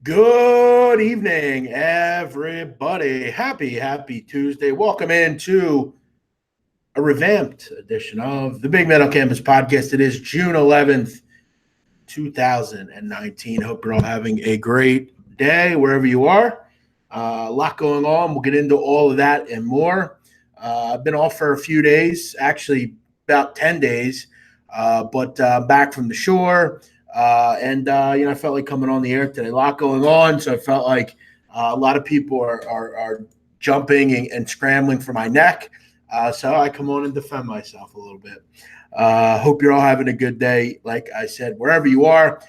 Good evening, everybody. Happy Tuesday. Welcome into a revamped edition of the Big Man on Campus podcast. It is June 11th, 2019. Hope you're all having a great day wherever you are. A lot going on. We'll get into all of that and more. I've been off for a few days, actually about 10 days, but back from the shore. I felt like coming on the air today. A lot going on, so I felt like a lot of people are jumping and scrambling for my neck. So I come on and defend myself a little bit. Hope you're all having a good day. Like I said, wherever you are,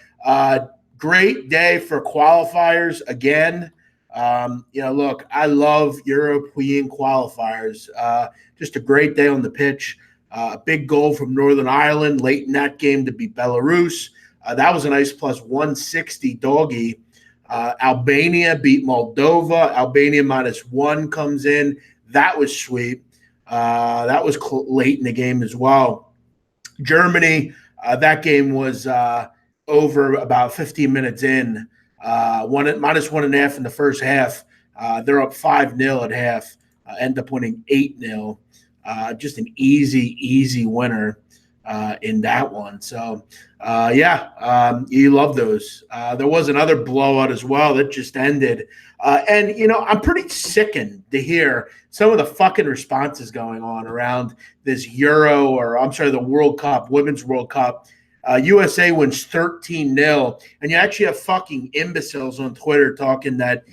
great day for qualifiers again. Look, I love European qualifiers. Just a great day on the pitch. A big goal from Northern Ireland late in that game to beat Belarus. That was a nice plus 160 doggy. Albania beat Moldova. Albania -1 comes in. That was sweet. That was late in the game as well. Germany, that game was over about 15 minutes in. -1.5 in the first half. They're up 5-0 at half. End up winning 8-0. Just an easy winner in that one. So, you love those. There was another blowout as well that just ended. I'm pretty sickened to hear some of the fucking responses going on around this the World Cup, Women's World Cup. USA wins 13-0, and you actually have fucking imbeciles on Twitter talking that,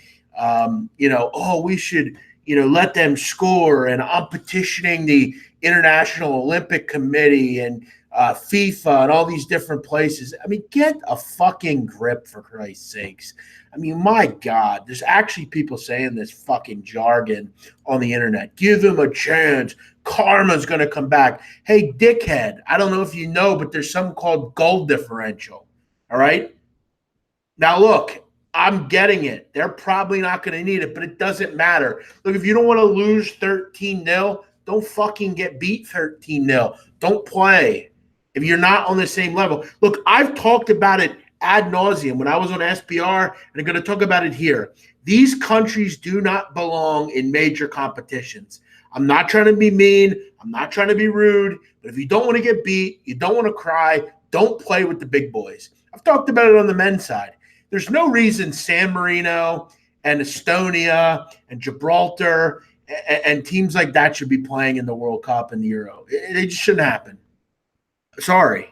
we should, let them score, and I'm petitioning the International Olympic Committee and FIFA and all these different places. I mean, get a fucking grip, for Christ's sakes. I mean, my God, there's actually people saying this fucking jargon on the internet. Give them a chance. Karma's going to come back. Hey, dickhead, I don't know if you know, but there's something called goal differential. All right? Now, look, I'm getting it. They're probably not going to need it, but it doesn't matter. Look, if you don't want to lose 13-0, don't fucking get beat 13-0. Don't play if you're not on the same level. Look, I've talked about it ad nauseum when I was on SBR, and I'm going to talk about it here. These countries do not belong in major competitions. I'm not trying to be mean. I'm not trying to be rude. But if you don't want to get beat, you don't want to cry, don't play with the big boys. I've talked about it on the men's side. There's no reason San Marino and Estonia and Gibraltar and teams like that should be playing in the World Cup and the Euro. It just shouldn't happen. Sorry.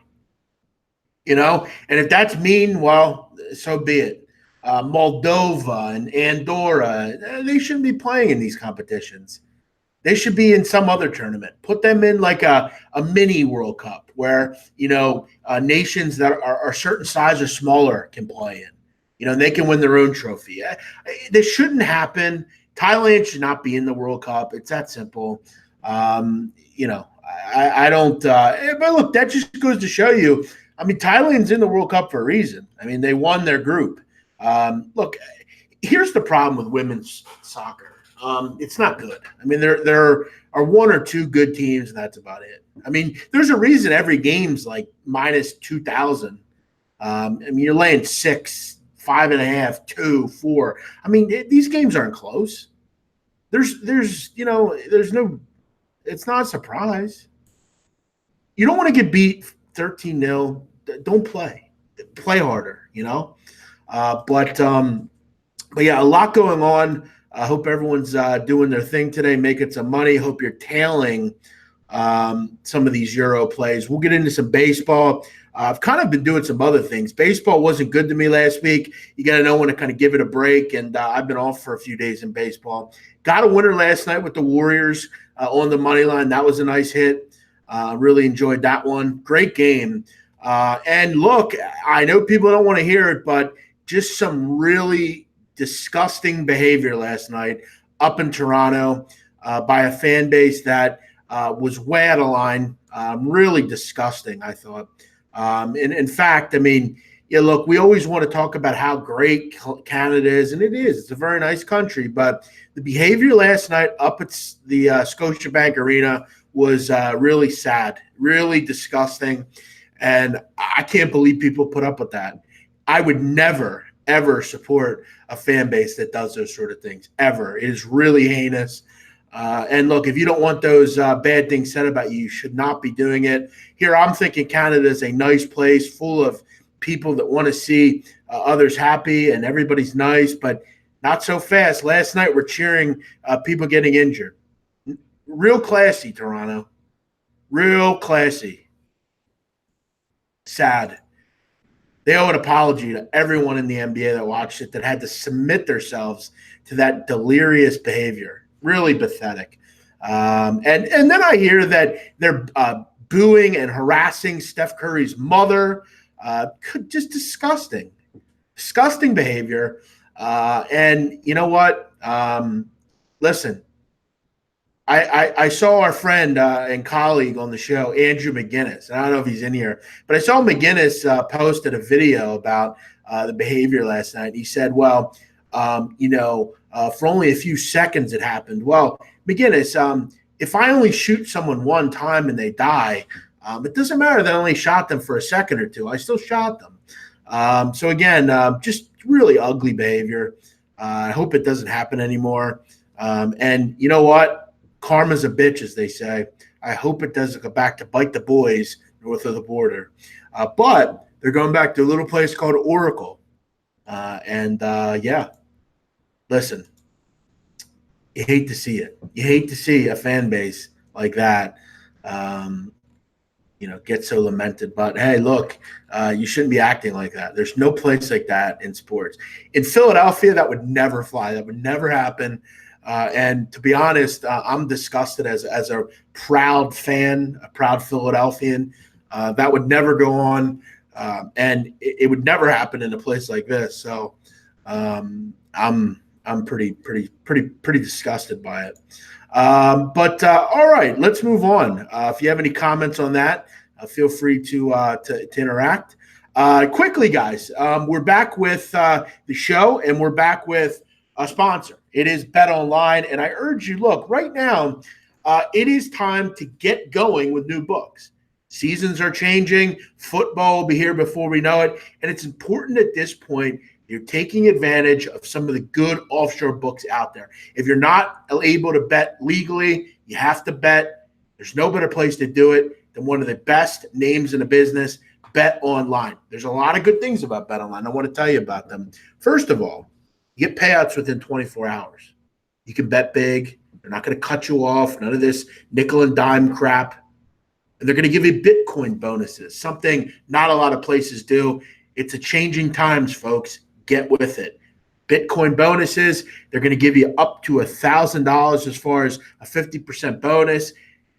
And if that's mean, well, so be it. Moldova and Andorra, they shouldn't be playing in these competitions. They should be in some other tournament. Put them in like a mini World Cup where, nations that are a certain size or smaller can play in. And they can win their own trophy. This shouldn't happen. Thailand should not be in the World Cup. It's that simple. I don't. But look, that just goes to show you. I mean, Thailand's in the World Cup for a reason. I mean, they won their group. Look, here's the problem with women's soccer. It's not good. I mean, there are one or two good teams, and that's about it. I mean, there's a reason every game's like -2,000. I mean, you're laying 6, 5.5, 2, 4. I mean, these games aren't close. There's no. It's not a surprise. You don't want to get beat 13-0. Don't play. Play harder. But yeah, a lot going on. I hope everyone's doing their thing today, making some money. Hope you're tailing some of these Euro plays. We'll get into some baseball. I've kind of been doing some other things. Baseball wasn't good to me last week. You got to know when to kind of give it a break, and I've been off for a few days in baseball. Got a winner last night with the Warriors on the money line. That was a nice hit. Really enjoyed that one. Great game. And look, I know people don't want to hear it, but just some really disgusting behavior last night up in Toronto by a fan base that was way out of line. Really disgusting, I thought. And in fact, I mean, look, we always want to talk about how great Canada is, and it is. It's a very nice country, but the behavior last night up at the Scotiabank Arena was really sad, really disgusting, and I can't believe people put up with that. I would never, ever support a fan base that does those sort of things, ever. It is really heinous. And look, if you don't want those bad things said about you, you should not be doing it. Here, I'm thinking Canada is a nice place full of people that want to see others happy and everybody's nice, but not so fast. Last night, we're cheering people getting injured. Real classy, Toronto. Real classy. Sad. They owe an apology to everyone in the NBA that watched it that had to submit themselves to that delirious behavior. Really pathetic. And then I hear that they're booing and harassing Steph Curry's mother. Just disgusting. Disgusting behavior. And you know what? Listen, I saw our friend and colleague on the show, Andrew McGinnis. I don't know if he's in here, but I saw McGinnis posted a video about the behavior last night. He said, well, for only a few seconds it happened. Well, McGinnis, if I only shoot someone one time and they die, it doesn't matter that I only shot them for a second or two. I still shot them. So again, just really ugly behavior. I hope it doesn't happen anymore. And you know what? Karma's a bitch, as they say. I hope it doesn't go back to bite the boys north of the border. But they're going back to a little place called Oracle. Listen, you hate to see it. You hate to see a fan base like that, get so lamented. But, hey, look, you shouldn't be acting like that. There's no place like that in sports. In Philadelphia, that would never fly. That would never happen. And to be honest, I'm disgusted as a proud fan, a proud Philadelphian. That would never go on, and it would never happen in a place like this. So I'm pretty disgusted by it. But all right, let's move on. If you have any comments on that, feel free to interact. Quickly, guys, we're back with the show, and we're back with a sponsor. It is Bet Online, and I urge you, look, right now, it is time to get going with new books. Seasons are changing. Football will be here before we know it, and it's important at this point you're taking advantage of some of the good offshore books out there. If you're not able to bet legally, you have to bet. There's no better place to do it than one of the best names in the business, Bet Online. There's a lot of good things about Bet Online. I want to tell you about them. First of all, you get payouts within 24 hours. You can bet big. They're not going to cut you off. None of this nickel and dime crap. And they're going to give you Bitcoin bonuses, something not a lot of places do. It's a changing times, folks. Get with it. Bitcoin bonuses, they're going to give you up to $1,000 as far as a 50% bonus.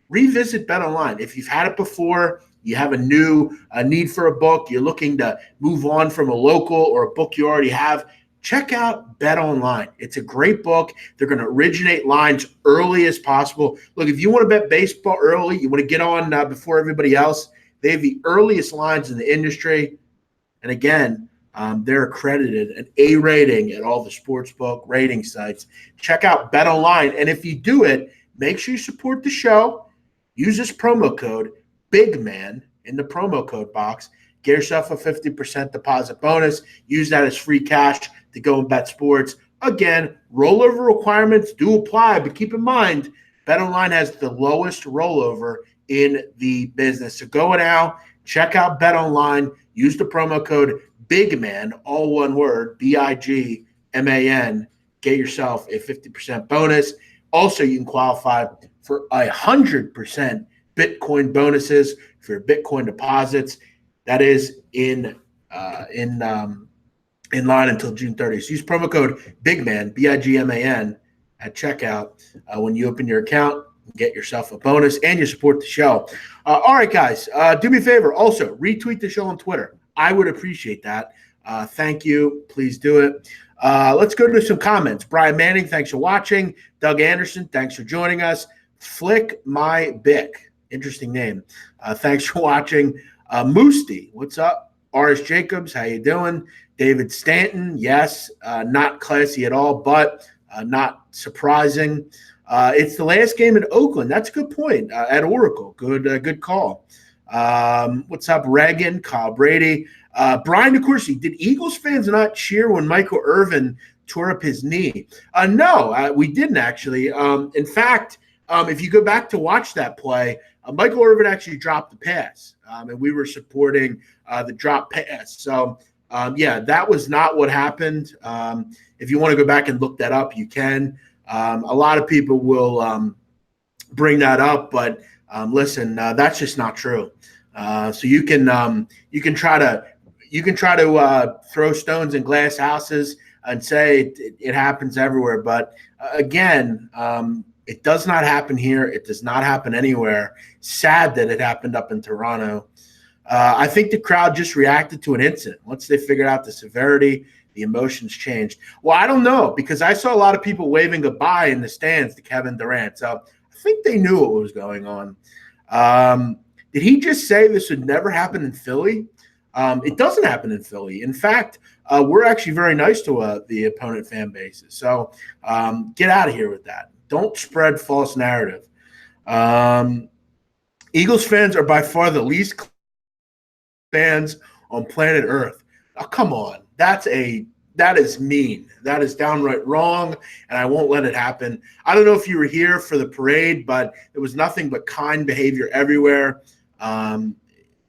Revisit BetOnline. If you've had it before, you have a new need for a book, you're looking to move on from a local or a book you already have, check out Bet Online. It's a great book. They're going to originate lines early as possible. Look, if you want to bet baseball early, you want to get on before everybody else, they have the earliest lines in the industry. And again, they're accredited, an A rating at all the sportsbook rating sites. Check out Bet Online. And if you do it, make sure you support the show. Use this promo code, BIGMAN, in the promo code box. Get yourself a 50% deposit bonus. Use that as free cash to go and bet sports. Again, rollover requirements do apply, but keep in mind, BetOnline has the lowest rollover in the business. So go now, check out BetOnline, use the promo code BIGMAN, all one word, BIGMAN. Get yourself a 50% bonus. Also, you can qualify for 100% Bitcoin bonuses for your Bitcoin deposits. That is in line until June 30th. So use promo code BIGMAN, BIGMAN, at checkout when you open your account. Get yourself a bonus and you support the show. All right, guys, do me a favor. Also, retweet the show on Twitter. I would appreciate that. Thank you. Please do it. Let's go to some comments. Brian Manning, thanks for watching. Doug Anderson, thanks for joining us. Flick My Bick, interesting name. Thanks for watching. Moosty, what's up? R.S. Jacobs, how you doing? David Stanton, yes, not classy at all, but not surprising. It's the last game in Oakland. That's a good point. At Oracle, good call. What's up, Reagan? Kyle Brady. Brian DeCourcy, did Eagles fans not cheer when Michael Irvin tore up his knee? No, we didn't actually. In fact, if you go back to watch that play, Michael Irvin actually dropped the pass, and we were supporting the drop pass. So, yeah, that was not what happened. If you want to go back and look that up, you can. A lot of people will bring that up, but listen, that's just not true. So you can try to throw stones in glass houses and say it happens everywhere, but again, it does not happen here. It does not happen anywhere. Sad that it happened up in Toronto. I think the crowd just reacted to an incident. Once they figured out the severity, the emotions changed. Well, I don't know, because I saw a lot of people waving goodbye in the stands to Kevin Durant. So I think they knew what was going on. Did he just say this would never happen in Philly? It doesn't happen in Philly. In fact, we're actually very nice to the opponent fan bases. So get out of here with that. Don't spread false narrative. Eagles fans are by far the least fans on planet Earth. Oh, come on. That is mean. That is downright wrong, and I won't let it happen. I don't know if you were here for the parade, but there was nothing but kind behavior everywhere.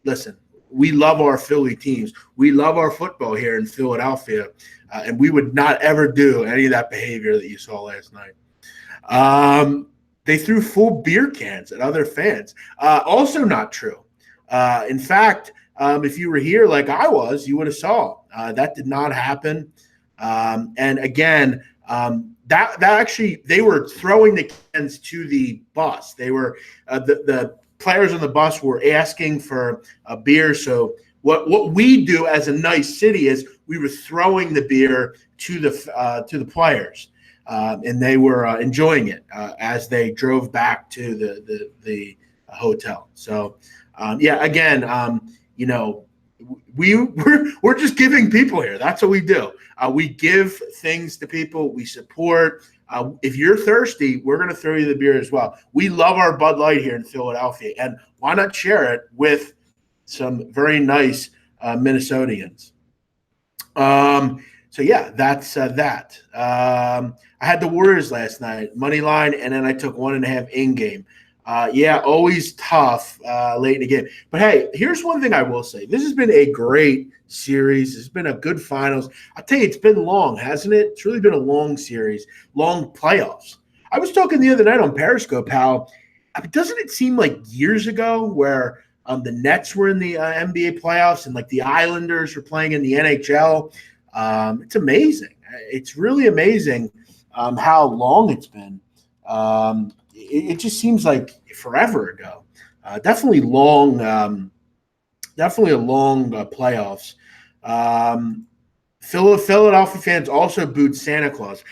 Listen, we love our Philly teams. We love our football here in Philadelphia, and we would not ever do any of that behavior that you saw last night. They threw full beer cans at other fans. Also not true. In fact, if you were here like I was, you would have saw that did not happen. And again, that actually, they were throwing the cans to the bus. They were the players on the bus were asking for a beer. So what we do as a nice city is we were throwing the beer to the players. And they were enjoying it as they drove back to the hotel. So, yeah, again, we're just giving people here. That's what we do. We give things to people. We support. If you're thirsty, we're going to throw you the beer as well. We love our Bud Light here in Philadelphia, and why not share it with some very nice Minnesotians? So yeah, that's that. I had the Warriors last night, money line, and then I took 1.5 in game. Yeah, always tough late in the game. But hey, here's one thing I will say: this has been a great series. It's been a good finals. I'll tell you, it's been long, hasn't it? It's really been a long series, long playoffs. I was talking the other night on Periscope how doesn't it seem like years ago where the Nets were in the NBA playoffs and like the Islanders were playing in the NHL. It's amazing. It's really amazing how long it's been. It just seems like forever ago. Definitely long. Definitely a long playoffs. Philadelphia fans also booed Santa Claus.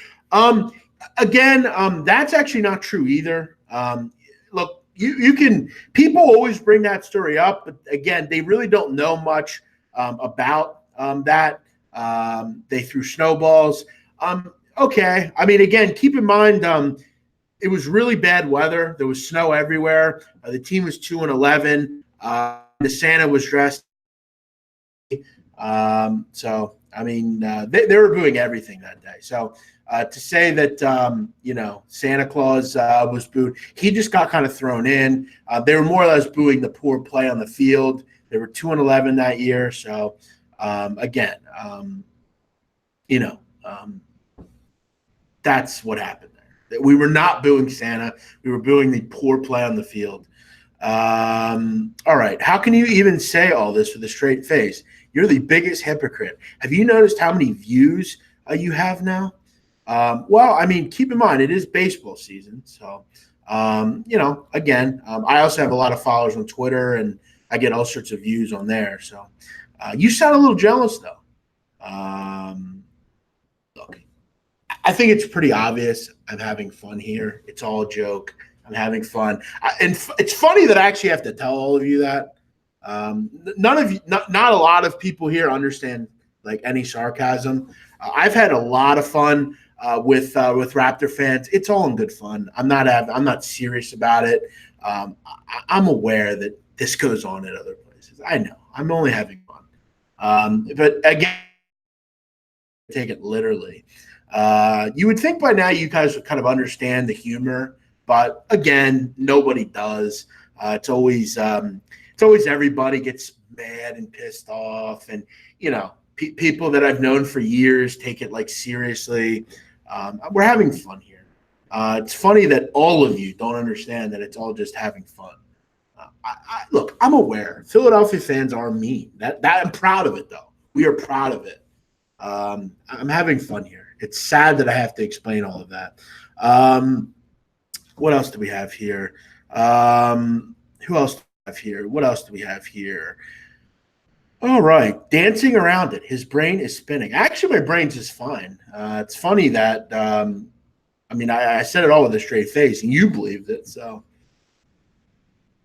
Again, that's actually not true either. Look, you can. People always bring that story up, but again, they really don't know much about that. They threw snowballs. Okay. I mean, again, keep in mind, it was really bad weather. There was snow everywhere. The team was 2-11. The Santa was dressed. So, I mean, they were booing everything that day. So to say that, Santa Claus was booed, he just got kind of thrown in. They were more or less booing the poor play on the field. They were 2-11 that year. So, again, that's what happened there. We were not booing Santa. We were booing the poor play on the field. All right. How can you even say all this with a straight face? You're the biggest hypocrite. Have you noticed how many views you have now? Well, I mean, keep in mind, it is baseball season. So, again, I also have a lot of followers on Twitter, and I get all sorts of views on there. So you sound a little jealous, though. Look, I think it's pretty obvious I'm having fun here. It's all a joke. I'm having fun. And it's funny that I actually have to tell all of you that. None of you, not a lot of people here understand like any sarcasm. I've had a lot of fun with Raptor fans. It's all in good fun. I'm not serious about it. I'm aware that this goes on at other places. I know. I'm only having fun. But again, take it literally. You would think by now you guys would kind of understand the humor, but again, nobody does. It's always everybody gets mad and pissed off, and people that I've known for years take it like seriously. We're having fun here. It's funny that all of you don't understand that it's all just having fun. Look, I'm aware Philadelphia fans are mean. That I'm proud of it, though. We are proud of it. I'm having fun here. It's sad that I have to explain all of that. What else do we have here? Who else do we have here? What else do we have here? All right, dancing around it. His brain is spinning. Actually, my brain's just fine. It's funny that I said it all with a straight face, and you believed it. So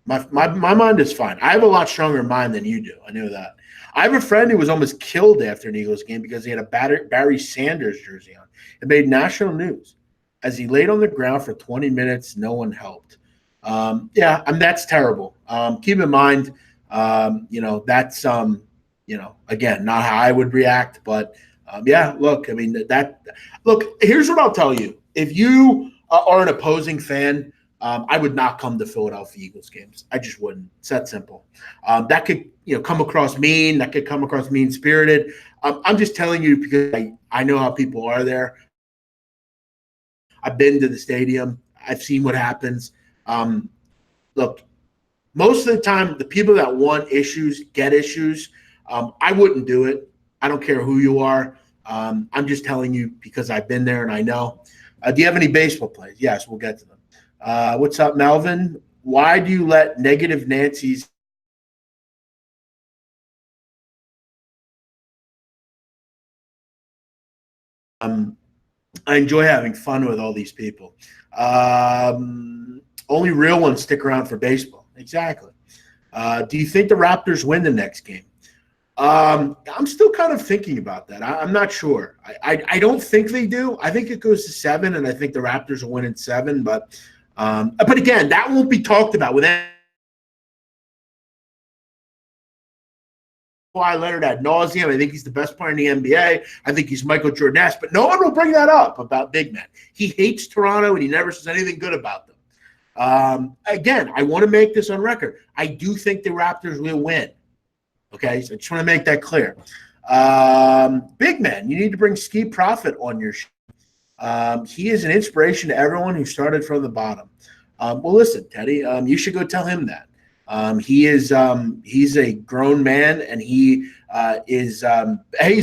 my mind is fine. I have a lot stronger mind than you do. I know that. I have a friend who was almost killed after an Eagles game because he had a Barry Sanders jersey on. It made national news. As he laid on the ground for 20 minutes, no one helped. That's terrible. Keep in mind, that's again, not how I would react, but look, here's what I'll tell you. If you are an opposing fan, I would not come to Philadelphia Eagles games. I just wouldn't. It's that simple. That could, come across mean. That could come across mean-spirited. I'm just telling you because I know how people are there. I've been to the stadium. I've seen what happens. Look, most of the time, the people that want issues get issues. I wouldn't do it. I don't care who you are. I'm just telling you because I've been there and I know. Do you have any baseball plays? Yes, we'll get to them. What's up, Melvin? Why do you let negative Nancy's I enjoy having fun with all these people. Only real ones stick around for baseball. Exactly. Do you think the Raptors win the next game? I'm still kind of thinking about that. I'm not sure. I don't think they do. I think it goes to 7, and I think the Raptors will win in 7. But again, that won't be talked about with Kawhi Leonard ad nauseum. I think he's the best player in the NBA. I think he's Michael Jordan-esque, but no one will bring that up about big men. He hates Toronto, and he never says anything good about them. Again, I want to make this on record. I do think the Raptors will win. Okay, so I just want to make that clear. Big man, you need to bring Ski Profit on your show. He is an inspiration to everyone who started from the bottom. Well, listen, Teddy, you should go tell him that. He's a grown man, and he he's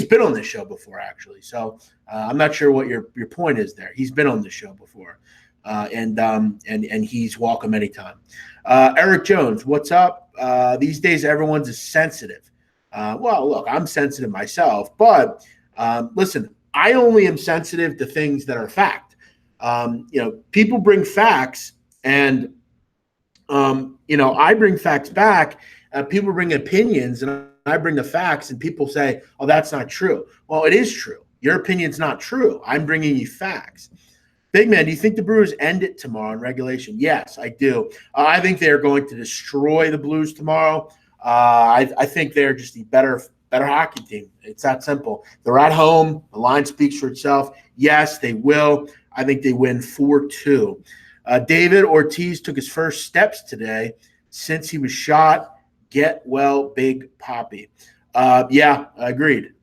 been on this show before, actually. So I'm not sure what your point is there. He's been on this show before, and he's welcome anytime. Eric Jones, what's up? These days, everyone's sensitive. Well, look, I'm sensitive myself, but listen, I only am sensitive to things that are fact. People bring facts, and I bring facts back. People bring opinions, and I bring the facts, and people say, "Oh, that's not true." Well, it is true. Your opinion's not true. I'm bringing you facts. Big man, do you think the Brewers end it tomorrow in regulation? Yes, I do. I think they're going to destroy the Blues tomorrow. I think they're just a better hockey team. It's that simple. They're at home. The line speaks for itself. Yes, they will. I think they win 4-2. David Ortiz took his first steps today since he was shot. Get well, Big Papi. Agreed.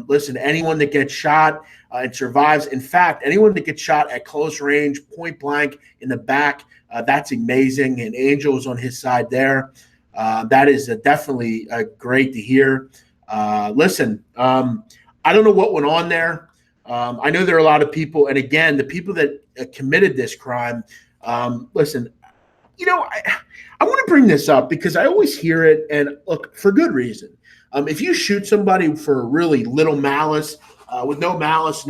Listen, anyone that gets shot and survives, in fact, anyone that gets shot at close range, point blank in the back, that's amazing. And Angel is on his side there. That is definitely great to hear. Listen, I don't know what went on there. I know there are a lot of people, and again, the people that committed this crime. Listen, I want to bring this up because I always hear it, and look, for good reason. If you shoot somebody for really little malice, with no malice,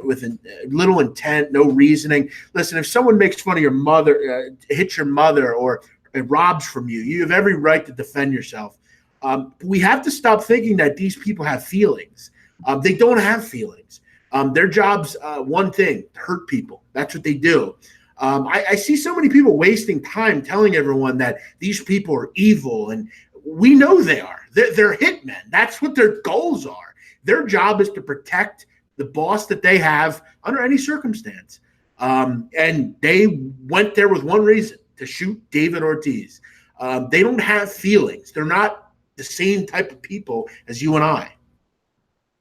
with little intent, no reasoning. Listen, if someone makes fun of your mother, hits your mother, or robs from you, you have every right to defend yourself. We have to stop thinking that these people have feelings. They don't have feelings. Their job's one thing: to hurt people. That's what they do. I see so many people wasting time telling everyone that these people are evil, and we know they are. They're hitmen. That's what their goals are. Their job is to protect the boss that they have under any circumstance. And they went there with one reason, to shoot David Ortiz. They don't have feelings. They're not the same type of people as you and I.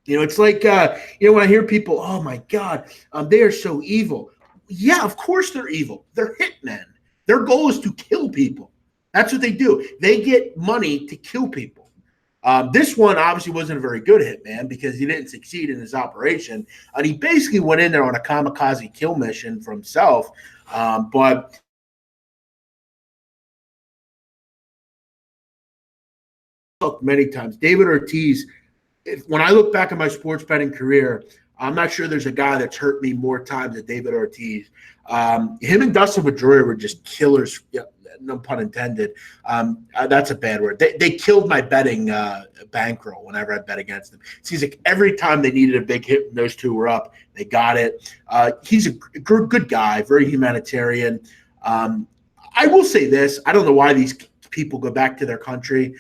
It's like, when I hear people, oh my God, they are so evil. Yeah, of course they're evil. They're hitmen. Their goal is to kill people. That's what they do. They get money to kill people. This one obviously wasn't a very good hitman because he didn't succeed in his operation. And he basically went in there on a kamikaze kill mission for himself. But many times, David Ortiz, when I look back at my sports betting career, I'm not sure there's a guy that's hurt me more times than David Ortiz. Him and Dustin Pedroia were just killers. Yeah, no pun intended. That's a bad word. They killed my betting bankroll whenever I bet against them. It seems like every time they needed a big hit and those two were up, they got it. He's a good guy, very humanitarian. I will say this. I don't know why these people go back to their country.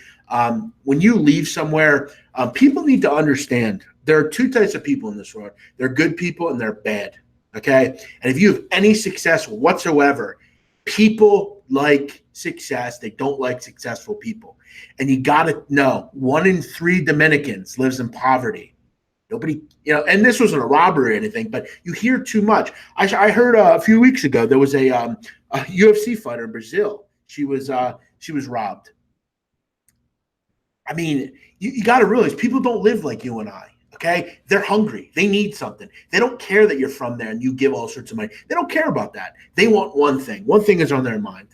When you leave somewhere, people need to understand there are two types of people in this world. They're good people and they're bad. Okay. And if you have any success whatsoever, people like success. They don't like successful people. And you got to know 1 in 3 Dominicans lives in poverty. Nobody, and this wasn't a robbery or anything, but you hear too much. I heard a few weeks ago, there was a UFC fighter in Brazil. She was robbed. I mean, you got to realize people don't live like you and I. Okay, they're hungry. They need something. They don't care that you're from there and you give all sorts of money. They don't care about that. They want one thing. One thing is on their mind.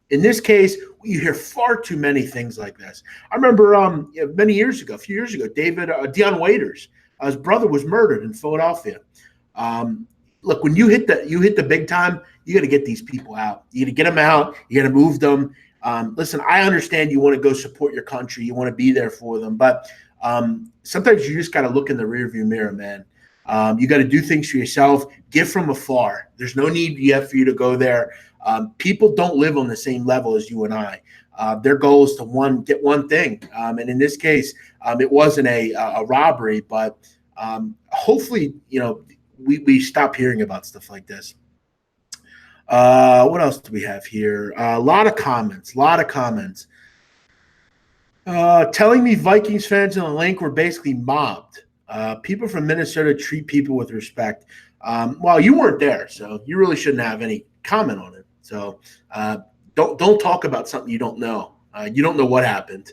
In this case, you hear far too many things like this. I remember many years ago, a few years ago, Deion Waiters, his brother was murdered in Philadelphia. Look, when you hit the big time, you got to get these people out. You got to get them out. You got to move them. Listen, I understand you want to go support your country. You want to be there for them, but sometimes you just got to look in the rearview mirror, man. You got to do things for yourself. Give from afar. There's no need yet for you to go there. People don't live on the same level as you and I. Their goal is to get one thing. And in this case, it wasn't a robbery, but hopefully, we stop hearing about stuff like this. What else do we have here? A lot of comments. Telling me Vikings fans in the link were basically mobbed. People from Minnesota treat people with respect. Well, you weren't there, so you really shouldn't have any comment on it. So don't talk about something you don't know. You don't know what happened.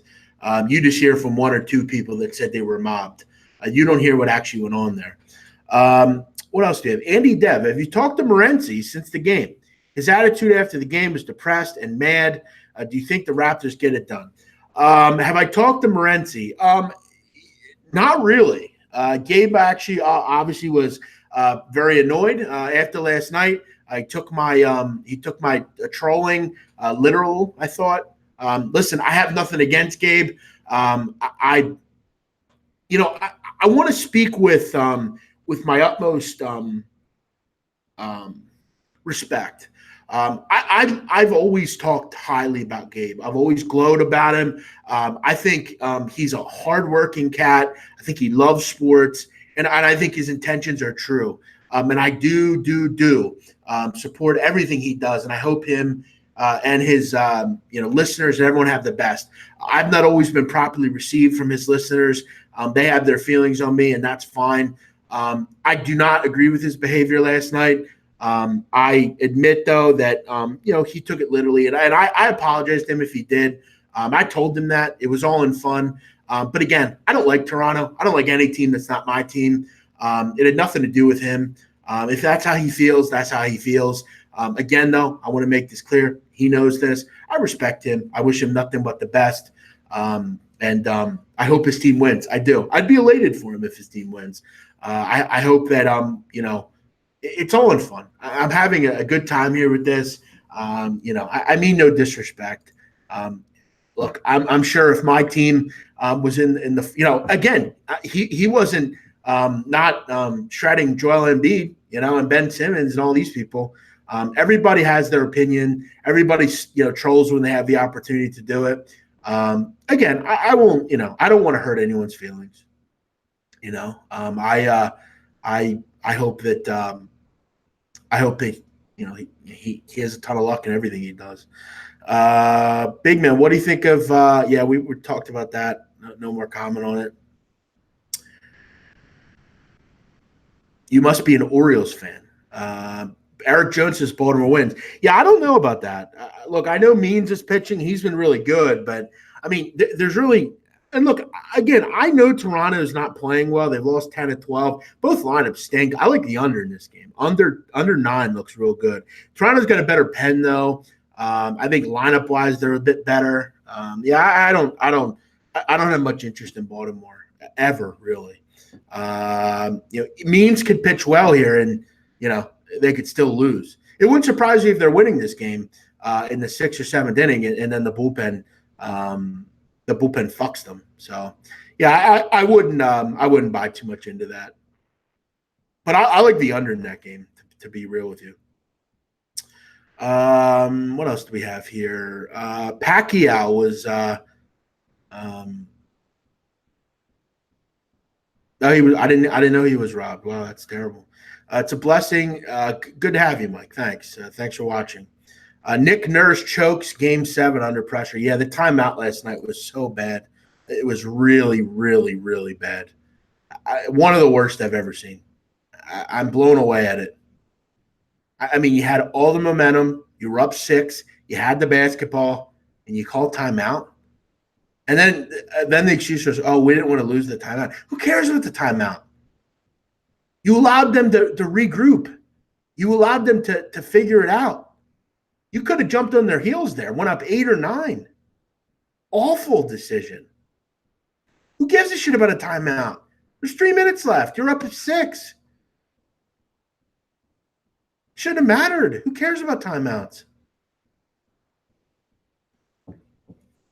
You just hear from 1 or 2 people that said they were mobbed. You don't hear what actually went on there. What else do you have? Andy Dev, have you talked to Morency since the game? His attitude after the game was depressed and mad. Do you think the Raptors get it done? Have I talked to Morency? Not really. Gabe actually obviously was very annoyed after last night. He took my trolling literal, I thought. Listen, I have nothing against Gabe. I want to speak with my utmost respect. I've always talked highly about Gabe. I've always glowed about him. I think he's a hardworking cat. I think he loves sports, and I think his intentions are true. And I do support everything he does, and I hope him and his listeners and everyone have the best. I've not always been properly received from his listeners. They have their feelings on me, and that's fine. I do not agree with his behavior last night. I admit, though, that, he took it literally, and I apologized to him if he did. I told him that. It was all in fun. But again, I don't like Toronto. I don't like any team that's not my team. It had nothing to do with him. If that's how he feels, that's how he feels. Again, though, I want to make this clear. He knows this. I respect him. I wish him nothing but the best. And I hope his team wins. I do. I'd be elated for him if his team wins. I hope that, it's all in fun. I'm having a good time here with this. I mean no disrespect. Look, I'm sure if my team was in the, again, he wasn't not shredding Joel Embiid, and Ben Simmons and all these people. Everybody has their opinion. Everybody, trolls when they have the opportunity to do it. Again, I won't. I don't want to hurt anyone's feelings. I hope that I hope that he has a ton of luck in everything he does. Big man, what do you think of? Yeah, we talked about that. No more comment on it. You must be an Orioles fan. Eric Jones says Baltimore wins. Yeah, I don't know about that. Look, I know Means is pitching. He's been really good, but I mean, there's really and look again. I know Toronto is not playing well. They've lost 10 to 12. Both lineups stink. I like the under in this game. Under 9 looks real good. Toronto's got a better pen though. I think lineup wise they're a bit better. Yeah, I don't have much interest in Baltimore ever really. Means could pitch well here, and they could still lose. It wouldn't surprise me if they're winning this game in the 6th or 7th inning, and then the bullpen fucks them. So, yeah, I wouldn't buy too much into that. But I like the under in that game, to be real with you. What else do we have here? Pacquiao was. No, he was. I didn't know he was robbed. Wow, that's terrible. It's a blessing. Good to have you, Mike. Thanks. Thanks for watching. Nick Nurse chokes Game 7 under pressure. Yeah, the timeout last night was so bad. It was really, really, really bad. One of the worst I've ever seen. I'm blown away at it. I mean, you had all the momentum. You were up 6. You had the basketball, and you called timeout. And then the excuse was, "Oh, we didn't want to lose the timeout." Who cares about the timeout? You allowed them to regroup. You allowed them to figure it out. You could have jumped on their heels there, went up 8 or 9. Awful decision. Who gives a shit about a timeout? There's 3 minutes left. You're up at 6. Shouldn't have mattered. Who cares about timeouts?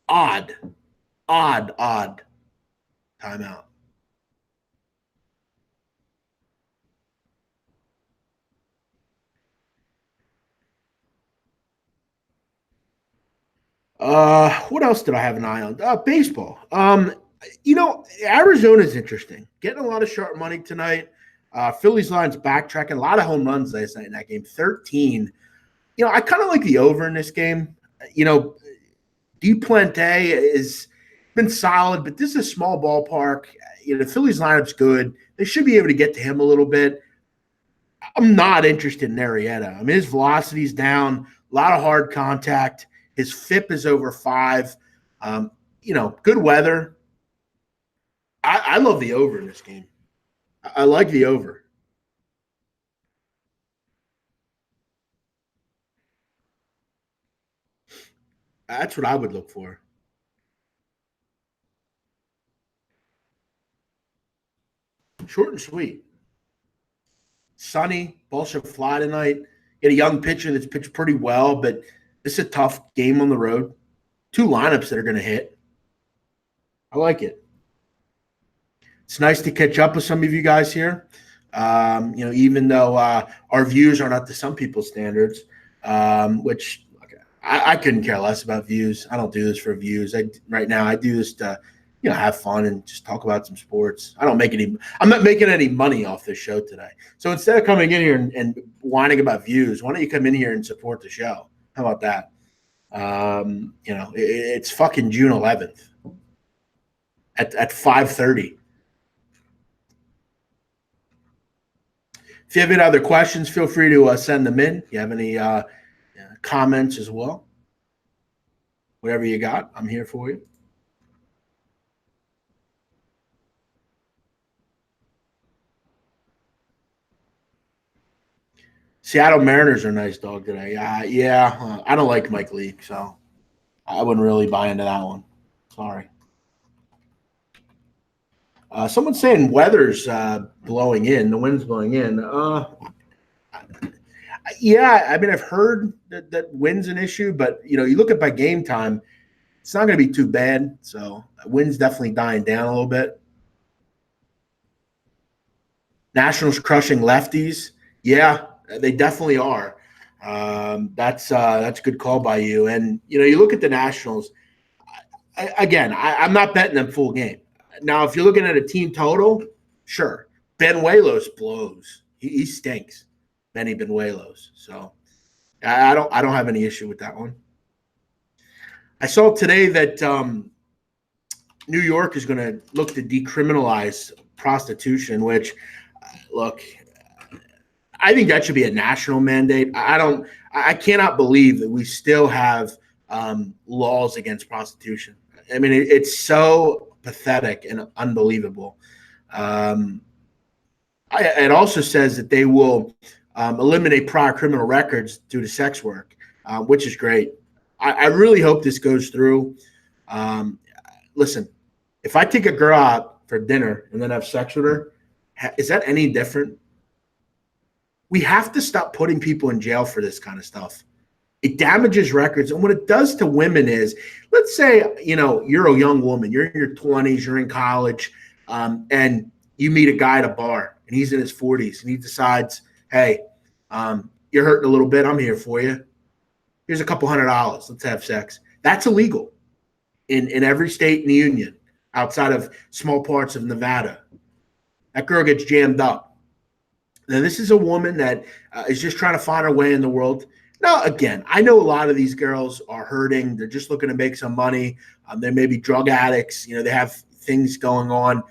Odd timeout. What else did I have an eye on? Baseball. Arizona's interesting. Getting a lot of sharp money tonight. Phillies line's backtracking. A lot of home runs last night in that game. 13. I kind of like the over in this game. Duplanté has been solid, but this is a small ballpark. The Phillies lineup's good. They should be able to get to him a little bit. I'm not interested in Arrieta. I mean, his velocity's down, a lot of hard contact. His FIP is over 5. Good weather. I love the over in this game. I like the over. That's what I would look for. Short and sweet. Sunny, ball should fly tonight. Get a young pitcher that's pitched pretty well, but this is a tough game on the road. 2 lineups that are going to hit. I like it. It's nice to catch up with some of you guys here. Even though our views are not to some people's standards, which I couldn't care less about views. I don't do this for views. Right now I do this to have fun and just talk about some sports. I'm not making any money off this show today. So instead of coming in here and whining about views, why don't you come in here and support the show? How about that? It's fucking June 11th at 5:30. If you have any other questions, feel free to send them in. If you have any comments as well, whatever you got, I'm here for you. Seattle Mariners are a nice dog today. I don't like Mike Leake, so I wouldn't really buy into that one. Sorry. Someone's saying weather's blowing in. The wind's blowing in. Yeah, I mean, I've heard that wind's an issue, but you look at by game time, it's not going to be too bad. So wind's definitely dying down a little bit. Nationals crushing lefties. Yeah, they definitely are. That's a good call by you. And you look at the Nationals. I'm not betting them full game. Now, if you're looking at a team total, sure. Benuelos blows. He stinks. Benny Benuelos. So I don't have any issue with that one. I saw today that New York is going to look to decriminalize prostitution, which, look, I think that should be a national mandate. I cannot believe that we still have laws against prostitution. I mean, it's so pathetic and unbelievable. It also says that they will eliminate prior criminal records due to sex work, which is great. I really hope this goes through. Listen, if I take a girl out for dinner and then have sex with her, is that any different? We have to stop putting people in jail for this kind of stuff. It damages records. And what it does to women is, let's say, you're a young woman, you're in your 20s, you're in college, and you meet a guy at a bar and he's in his 40s and he decides, hey, you're hurting a little bit. I'm here for you. Here's a couple $100. Let's have sex. That's illegal in every state in the union outside of small parts of Nevada. That girl gets jammed up. Now, this is a woman that is just trying to find her way in the world. Now, again, I know a lot of these girls are hurting. They're just looking to make some money. They may be drug addicts. They have things going on.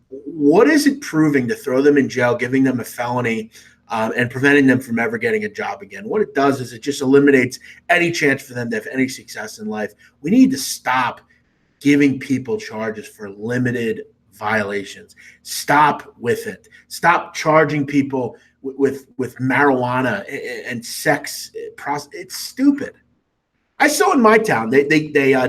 What is it proving to throw them in jail, giving them a felony, and preventing them from ever getting a job again? What it does is it just eliminates any chance for them to have any success in life. We need to stop giving people charges for limited violations. Stop with it. Stop charging people with marijuana and sex. It's stupid. I saw in my town they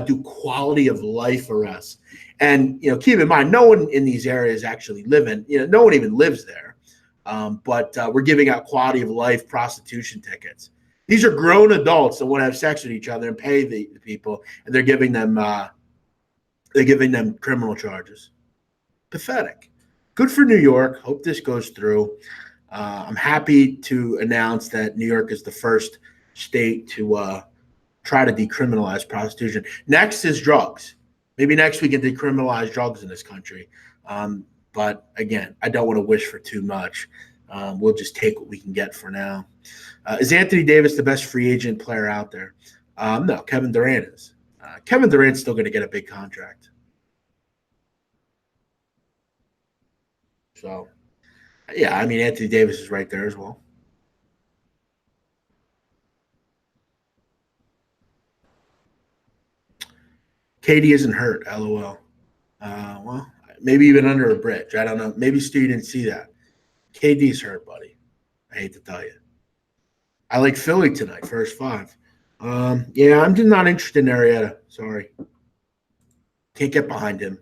do quality of life arrests, and keep in mind, no one in these areas actually live in. No one even lives there, but we're giving out quality of life prostitution tickets. These are grown adults that want to have sex with each other and pay the people, and they're giving them criminal charges. Pathetic. Good for New York. Hope this goes through. I'm happy to announce that New York is the first state to try to decriminalize prostitution. Next is drugs. Maybe next we can decriminalize drugs in this country. But again, I don't want to wish for too much. We'll just take what we can get for now. Is Anthony Davis the best free agent player out there? No, Kevin Durant is. Kevin Durant's still going to get a big contract. So, yeah, I mean, Anthony Davis is right there as well. KD isn't hurt, LOL. Well, maybe even under a bridge. I don't know. Maybe Stu didn't see that. KD's hurt, buddy. I hate to tell you. I like Philly tonight, first five. Yeah, I'm just not interested in Arietta. Sorry. Can't get behind him.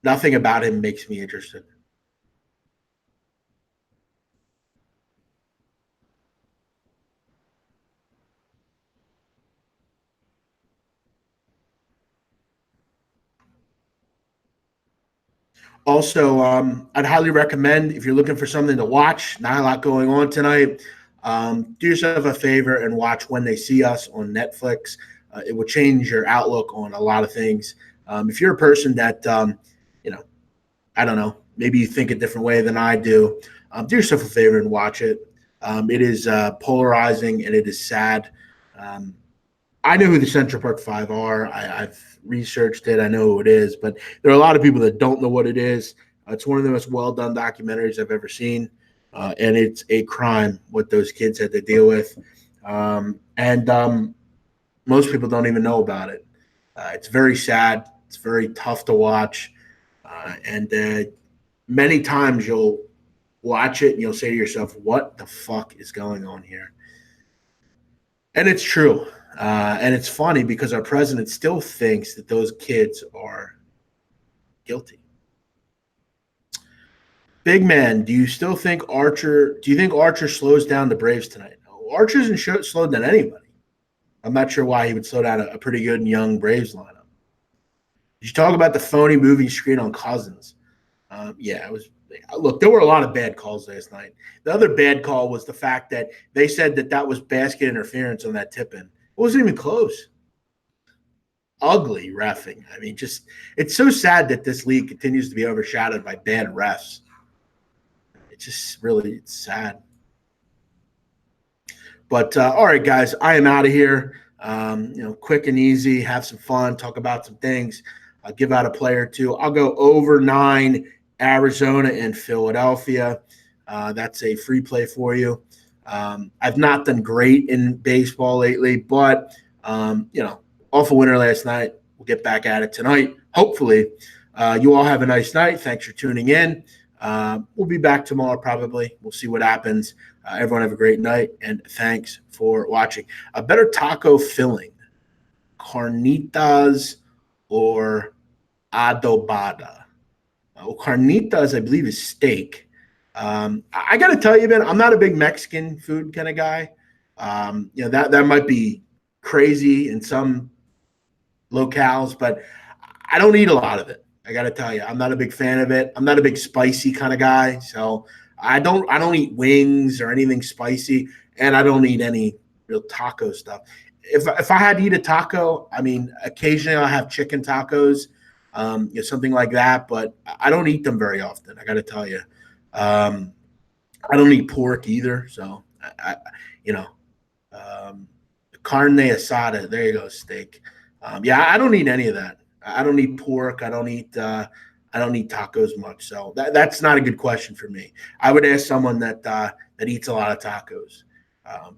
Nothing about him makes me interested. Also, I'd highly recommend if you're looking for something to watch, not a lot going on tonight, do yourself a favor and watch When They See Us on Netflix. It will change your outlook on a lot of things. If you're a person that, I don't know, maybe you think a different way than I do yourself a favor and watch it. It is polarizing and it is sad. I know who the Central Park Five are. I've researched it. I know who it is, but there are a lot of people that don't know what it is. It's one of the most well-done documentaries I've ever seen, and it's a crime what those kids had to deal with. And most people don't even know about it. It's very sad. It's very tough to watch, and many times you'll watch it and you'll say to yourself, "What the fuck is going on here?" And it's true. And it's funny because our president still thinks that those kids are guilty. Big man, do you think Archer slows down the Braves tonight? No, Archer hasn't slowed down anybody. I'm not sure why he would slow down a pretty good and young Braves lineup. Did you talk about the phony moving screen on Cousins? Yeah, it was. Look, there were a lot of bad calls last night. The other bad call was the fact that they said that was basket interference on that tip-in. It wasn't even close. ugly refing. I mean, just it's so sad that this league continues to be overshadowed by bad refs. It's just really it's sad. But all right, guys, I am out of here. Quick and easy, have some fun, talk about some things. I'll give out a play or two. I'll go over 9 Arizona and Philadelphia. That's a free play for you. I've not done great in baseball lately, but off a winner last night. We'll get back at it tonight. Hopefully, you all have a nice night. Thanks for tuning in. We'll be back tomorrow probably. We'll see what happens. Everyone have a great night, and thanks for watching. A better taco filling, carnitas or adobada? Carnitas, I believe, is steak. I got to tell you, man, I'm not a big Mexican food kind of guy. That might be crazy in some locales, but I don't eat a lot of it. I got to tell you, I'm not a big fan of it. I'm not a big spicy kind of guy, so I don't eat wings or anything spicy, and I don't eat any real taco stuff. If I had to eat a taco, I mean, occasionally I'll have chicken tacos, something like that, but I don't eat them very often. I got to tell you, I don't eat pork either, so you know, carne asada. There you go, steak. I don't eat any of that. I don't eat pork. I don't eat tacos much. So that's not a good question for me. I would ask someone that eats a lot of tacos.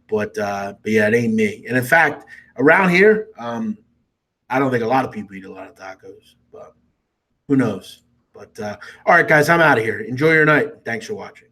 But yeah, it ain't me. And in fact, around here, I don't think a lot of people eat a lot of tacos. But who knows? But all right, guys, I'm out of here. Enjoy your night. Thanks for watching.